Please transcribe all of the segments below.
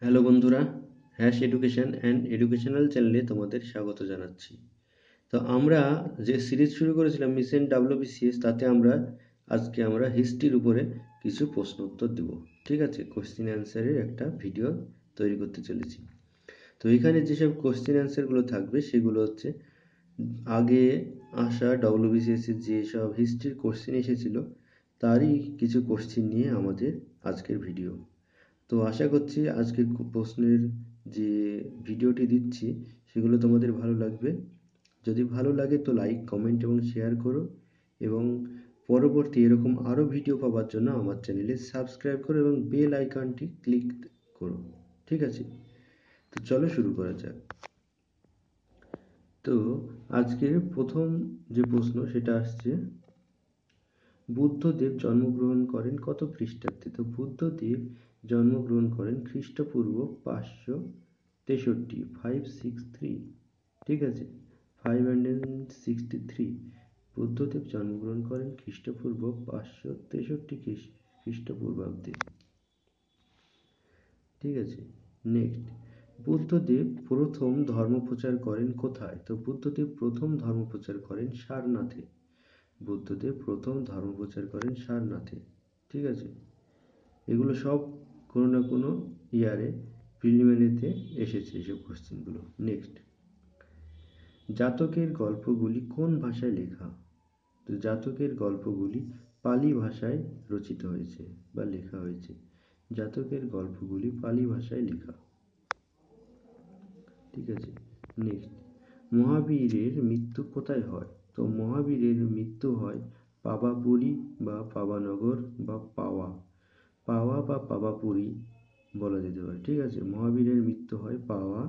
Hello বন্ধুরা, hash education and educational চ্যানেলে তোমাদের স্বাগত জানাচ্ছি। তো আমরা যে সিরিজ শুরু করেছিলাম মিশন ডাব্লিউবিসিএস, তাতে আজকে আমরা হিস্ট্রির উপরে কিছু প্রশ্ন উত্তর দেব। ঠিক আছে, কোশ্চেন অ্যান্সারের একটা ভিডিও তৈরি করতে চলেছি। তো এখানে যেসব কোশ্চেন অ্যান্সারগুলো থাকবে সেগুলো হচ্ছে আগে আসা ডব্লিউবিসিএসের যেসব হিস্ট্রির কোশ্চেন এসেছিল তারই কিছু কোশ্চেন নিয়ে আমাদের আজকের ভিডিও। তো আশা করছি আজকের প্রশ্নের যে ভিডিওটি দিচ্ছি সেগুলো তোমাদের ভালো লাগবে। যদি ভালো লাগে তো লাইক, কমেন্ট এবং শেয়ার করো, এবং পরবর্তী এরকম আরও ভিডিও পাওয়ার জন্য আমার চ্যানেলে সাবস্ক্রাইব করো এবং বেল আইকনটি ক্লিক করো। ঠিক আছে, তো চলো শুরু করা যাক। তো আজকের প্রথম যে প্রশ্ন সেটা আসছে, বুদ্ধদেব জন্মগ্রহণ করেন কত খ্রিস্টাব্দে? তো বুদ্ধদেব জন্মগ্রহণ করেন খ্রিস্টপূর্ব 563, 563। ঠিক আছে, 563 বুদ্ধদেব জন্মগ্রহণ করেন খ্রিস্টপূর্ব 563 খ্রিস্টপূর্বাব্দে। ঠিক আছে, নেক্সট, বুদ্ধদেব প্রথম ধর্মপ্রচার করেন কোথায়? তো বুদ্ধদেব প্রথম ধর্মপ্রচার করেন সারনাথে। বুদ্ধদেব প্রথম ধর্মপ্রচার করেন সারনাথে। ঠিক আছে, এগুলো সব কোনো না কোনো ইয়ারে প্রিলিমিনারিতে এসেছে এইসব কোশ্চেনগুলো। নেক্সট, জাতকের গল্পগুলি কোন ভাষায় লেখা? তো জাতকের গল্পগুলি পালি ভাষায় রচিত হয়েছে বা লেখা হয়েছে। জাতকের গল্পগুলি পালি ভাষায় লেখা। ঠিক আছে, নেক্সট, মহাবীরের মৃত্যু কোথায় হয়? তো মহাবীরের মৃত্যু হয় পাবাপুরী বা পাবানগর বা পাওয়া বা পাবাপুরী বলা যেতে পারে। ঠিক আছে, মহাবীরের মৃত্যু হয় পাওয়া,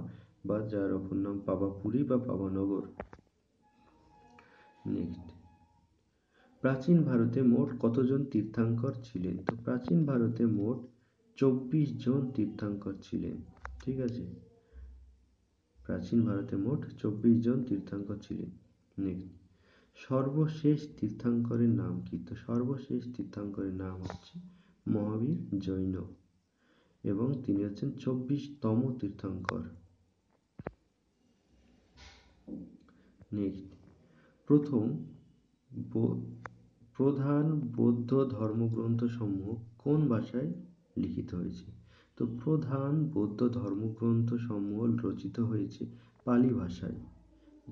বা যার অপর নাম পাবাপুরী বা পাবানগর। নেক্সট, প্রাচীন ভারতে মোট কতজন তীর্থঙ্কর ছিলেন? তো প্রাচীন ভারতে মোট 24 জন তীর্থঙ্কর ছিলেন। ঠিক আছে, প্রাচীন ভারতে মোট 24 জন তীর্থঙ্কর ছিলেন। নেক্সট, সর্বশেষ তীর্থঙ্করের নাম কি? তো সর্বশেষ তীর্থঙ্করের নাম হচ্ছে মহাবীর জৈন, এবং তিনি হচ্ছেন 24তম তীর্থঙ্কর। নেক্সট, প্রথম প্রধান বৌদ্ধ ধর্মগ্রন্থ সমূহ কোন ভাষায় লিখিত হয়েছে? তো প্রধান বৌদ্ধ ধর্মগ্রন্থ সমূহ রচিত হয়েছে পালি ভাষায়।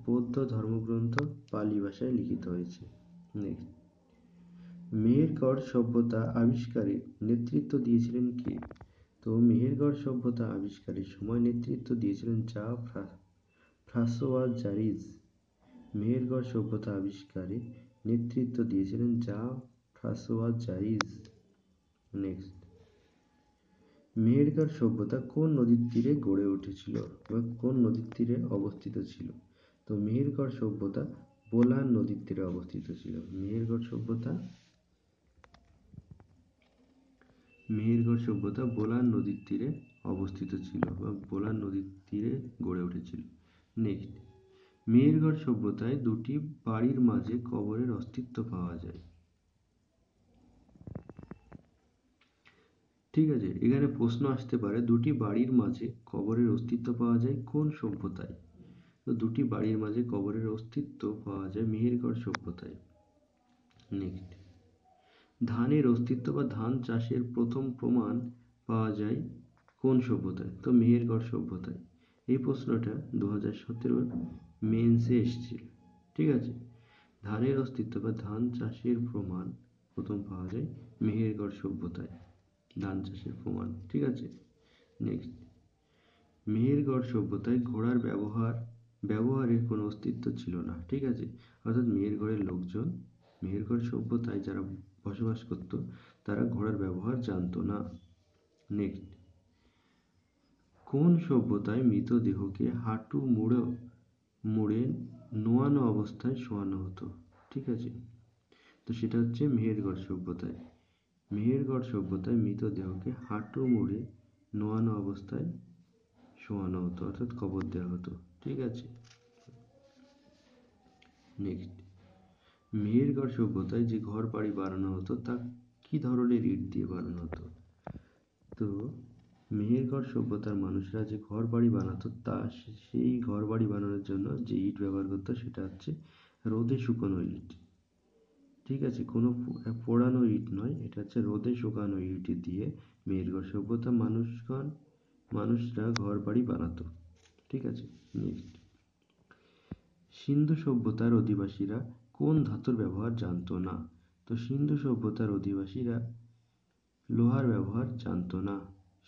বৌদ্ধ ধর্মগ্রন্থ পালি ভাষায় লিখিত হয়েছে। নেক্সট, মেহেরগড় সভ্যতা আবিষ্কারে নেতৃত্ব দিয়েছিলেন কে? তো মেহেরগড় সভ্যতা আবিষ্কারের সময় নেতৃত্ব দিয়েছিলেন জা ফ্রাঁসোয়া জারিজ। মেহেরগড় সভ্যতা আবিষ্কারে নেতৃত্ব দিয়েছিলেন জা ফ্রাঁসোয়া জারিজ। নেক্সট, মেহেরগড় সভ্যতা কোন নদীর তীরে গড়ে উঠেছিল বা কোন নদীর তীরে অবস্থিত ছিল? তো মেহেরগড় সভ্যতা বোলান নদীর তীরে অবস্থিত ছিল। মেহেরগড় সভ্যতা বোলান নদীর তীরে অবস্থিত ছিল বা বোলান নদীর তীরে গড়ে উঠেছিল। নেক্সট, মেহেরগড় সভ্যতায় দুটি বাড়ির মাঝে কবরের অস্তিত্ব পাওয়া যায়। ঠিক আছে, এখানে প্রশ্ন আসতে পারে দুটি বাড়ির মাঝে কবরের অস্তিত্ব পাওয়া যায় কোন সভ্যতায়? তো দুটি বাড়ির মাঝে কবরের অস্তিত্ব পাওয়া যায় মেহেরগড় সভ্যতায়। নেক্সট, ধানের অস্তিত্ব বা ধান চাষের প্রথম প্রমাণ পাওয়া যায় কোন সভ্যতায়? তো মেহেরগড় সভ্যতায়। এই প্রশ্নটা 2017 মেন্সে এসেছিল। ঠিক আছে, ধানের অস্তিত্ব বা ধান চাষের প্রমাণ প্রথম পাওয়া যায় মেহেরগড় সভ্যতায়। ধান চাষের প্রমাণ। ঠিক আছে, নেক্সট, মেহেরগড় সভ্যতায় ঘোড়ার ব্যবহারের কোনো অস্তিত্ব ছিল না। ঠিক আছে, অর্থাৎ মেহেরগড় সভ্যতায় যারা বসবাস করত তারা ঘোড়ার ব্যবহার জানতো না। নেক্সট, কোন সভ্যতায় মৃতদেহকে হাঁটু মুড়ে নোয়ানো অবস্থায় শোয়ানো হতো? ঠিক আছে, তো সেটা হচ্ছে মেহেরগড় সভ্যতায়। মেহেরগড় সভ্যতায় মৃতদেহকে হাঁটু মুড়ে নোয়ানো অবস্থায় শোয়ানো হতো, অর্থাৎ কবর দেওয়া হতো। ঠিক আছে, নেক্সট, মেহেরগড় সভ্যতায় যে ঘর বাড়ি বানানো হতো তা কি ধরনের ইট দিয়ে বানানো হতো? তো মেহেরগড় সভ্যতার মানুষরা যে ঘর বাড়ি বানাতো সেই ঘর বাড়ি বানানোর জন্য যে ইট ব্যবহার করতো সেটা হচ্ছে রোদে শুকনো ইট। ঠিক আছে, কোনো পোড়ানো ইট নয়, এটা হচ্ছে রোদে শুকানো ইট দিয়ে মেহেরগড় সভ্যতার মানুষরা ঘর বাড়ি বানাতো। ঠিক আছে, নেক্সট। সিন্ধু সভ্যতার অধিবাসীরা কোন ধাতুর ব্যবহার জানতো না? তো সিন্ধু সভ্যতার অধিবাসীরা লোহার ব্যবহার জানতো না।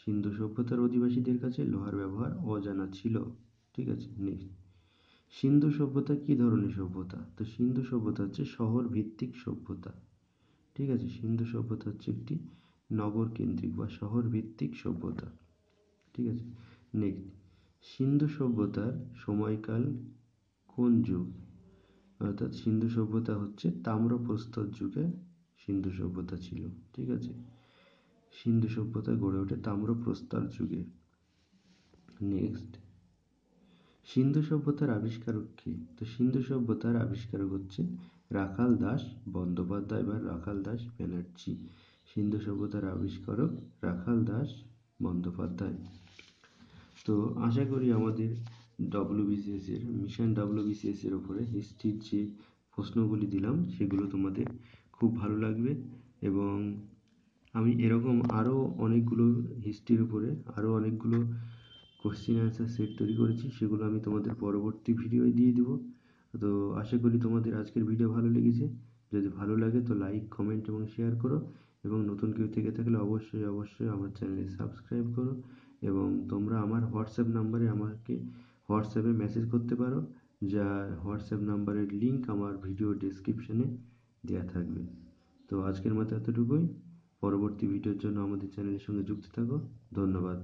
সিন্ধু সভ্যতার অধিবাসীদের কাছে লোহার ব্যবহার অজানা ছিল। ঠিক আছে, নেক্সট। সিন্ধু সভ্যতা কি ধরনের সভ্যতা? তো সিন্ধু সভ্যতা হচ্ছে শহর ভিত্তিক সভ্যতা। ঠিক আছে, সিন্ধু সভ্যতা হচ্ছে একটি নগর কেন্দ্রিক বা শহর ভিত্তিক সভ্যতা। ঠিক আছে, নেক্সট। সিন্ধু সভ্যতার সময়কাল কোন যুগ? অর্থাৎ সিন্ধু সভ্যতা হচ্ছে তাম্রপ্রস্তর যুগে সিন্ধু সভ্যতা ছিল। ঠিক আছে, সিন্ধু সভ্যতা গড়ে ওঠে তাম্রপ্রস্তর যুগে। নেক্সট। সিন্ধু সভ্যতার আবিষ্কারক কে? তো সিন্ধু সভ্যতার আবিষ্কারক হচ্ছে রাখাল দাস বন্দ্যোপাধ্যায় বা রাখাল দাস ব্যানার্জি। সিন্ধু সভ্যতার আবিষ্কারক রাখাল দাস বন্দ্যোপাধ্যায়। তো আশা করি আমাদের ডব্লিউবিসিএস এর মিশন ডব্লিউবিসিএস এর উপরে হিস্ট্রির যে প্রশ্নগুলি দিলাম সেগুলো তোমাদের খুব ভালো লাগবে, এবং আমি এরকম আরও অনেকগুলো হিস্ট্রির উপরে আরও অনেকগুলো কোশ্চেন অ্যান্সার সেট তৈরি করেছি, সেগুলো আমি তোমাদের পরবর্তী ভিডিওয় দিয়ে দিব। তো আশা করি তোমাদের আজকের ভিডিও ভালো লেগেছে। যদি ভালো লাগে তো লাইক, কমেন্ট এবং শেয়ার করো, এবং নতুন কেউ থেকে থাকলে অবশ্যই অবশ্যই আমার চ্যানেলে সাবস্ক্রাইব করো, এবং তোমরা আমার হোয়াটসঅ্যাপ নাম্বারে আমাকে হোয়াটসঅ্যাপে মেসেজ করতে পারো, যা হোয়াটসঅ্যাপ নাম্বারের লিঙ্ক আমার ভিডিও ডেসক্রিপশনে দেওয়া থাকবে। তো আজকের মতো এতটুকুই। পরবর্তী ভিডিওর জন্য আমাদের চ্যানেলের সঙ্গে যুক্ত থাকো। ধন্যবাদ।